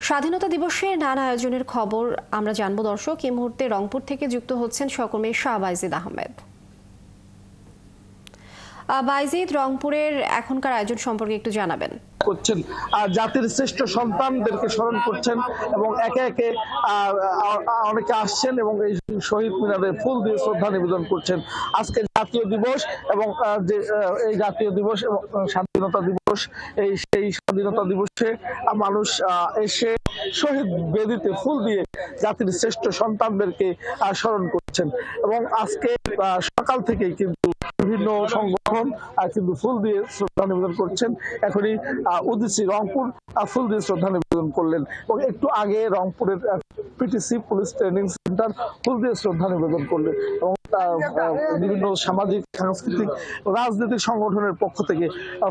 স্বাধীনতা দিবসে নানা আয়োজনের খবর আমরা জানবো দর্শক। এই মুহূর্তে রংপুর থেকে যুক্ত হচ্ছেন সহকর্মী শাহ বাইজিদ আহমেদ। বাইজিদ, রংপুরের এখনকার আয়োজন সম্পর্কে একটু জানাবেন। করছেন জাতির শ্রেষ্ঠ সন্তানদেরকে স্মরণ করছেন এবং একে একে অনেকে আসছেন এবং এই শহীদ মিনারে ফুল দিয়ে শ্রদ্ধা নিবেদন করছেন। আজকে জাতীয় দিবস এবং এই জাতীয় দিবস এবং স্বাধীনতা দিবস, সেই স্বাধীনতা দিবসে মানুষ এসে শহীদ বেদিতে ফুল দিয়ে জাতির শ্রেষ্ঠ সন্তানদেরকে স্মরণ করছেন এবং আজকে সকাল থেকেই কিন্তু বিভিন্ন সংগঠন কিন্তু ফুল দিয়ে শ্রদ্ধা নিবেদন করছেন। এখনই উদিসি রংপুর ফুল দিয়ে শ্রদ্ধা নিবেদন করলেন এবং একটু আগে রংপুরের পিটিসি পুলিশ ট্রেনিং সেন্টার ফুল দিয়ে শ্রদ্ধা নিবেদন করলেন এবং বিভিন্ন সামাজিক, সাংস্কৃতিক, রাজনৈতিক সংগঠনের পক্ষ থেকে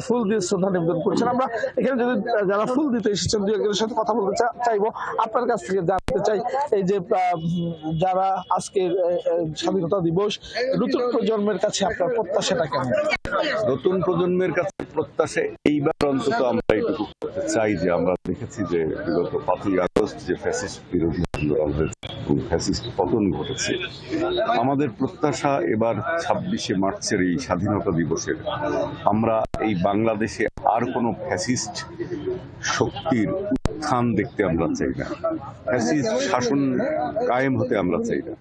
ফুল দিয়ে শ্রদ্ধা নিবেদন করছেন। আমরা এখানে যদি যারা ফুল দিতে এসেছেন দু একজনের সাথে কথা বলতে চাইবো। আপনার কাছ থেকে জানতে চাই, এই যে যারা আজকের স্বাধীনতা দিবস, নতুন প্রজন্মের কাছে আপনার প্রত্যাশাটা কেমন? নতুন প্রজন্মের কাছে প্রত্যাশা এইবার অন্তত আমরা এইটুকু করতে চাই যে আমরা দেখেছি যে বিগত 5ই আগস্ট যে ফ্যাসিস্ট বিরোধী আন্দোলন হয়েছে এবং ফ্যাসিস্ট পতন ঘটেছে, আমাদের প্রত্যাশা এবার 26শে মার্চের এই স্বাধীনতা দিবসের আমরা এই বাংলাদেশে আর কোনো ফ্যাসিস্ট শক্তির উত্থান দেখতে আমরা চাই না, ফ্যাসিস্ট শাসন কায়েম হতে আমরা চাই না।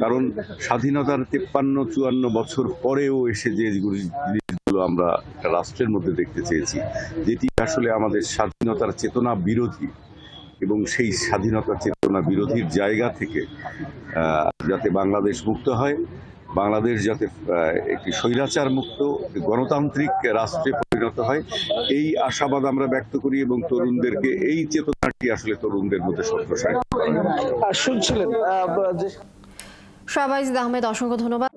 কারণ স্বাধীনতার 53-54 বছর পরেও এসে যে জিনিসগুলো আমরা একটা রাষ্ট্রের মধ্যে দেখতে চেয়েছি, যেটি আসলে আমাদের স্বাধীনতার চেতনা বিরোধী, এবং সেই স্বাধীনতা চেতনা বিরোধীর জায়গা থেকে যাতে বাংলাদেশ মুক্ত হয়, বাংলাদেশ যাতে একটি স্বৈরাচার মুক্ত গণতান্ত্রিক রাষ্ট্রে পরিণত হয়, এই আশাবাদ আমরা ব্যক্ত করি এবং তরুণদেরকে এই চেতনাটি আসলে তরুণদের মধ্যে সম্প্রসারিত করা। শুনছিলেন শাহ বাইজিদ আহমেদ, অসংখ্য ধন্যবাদ।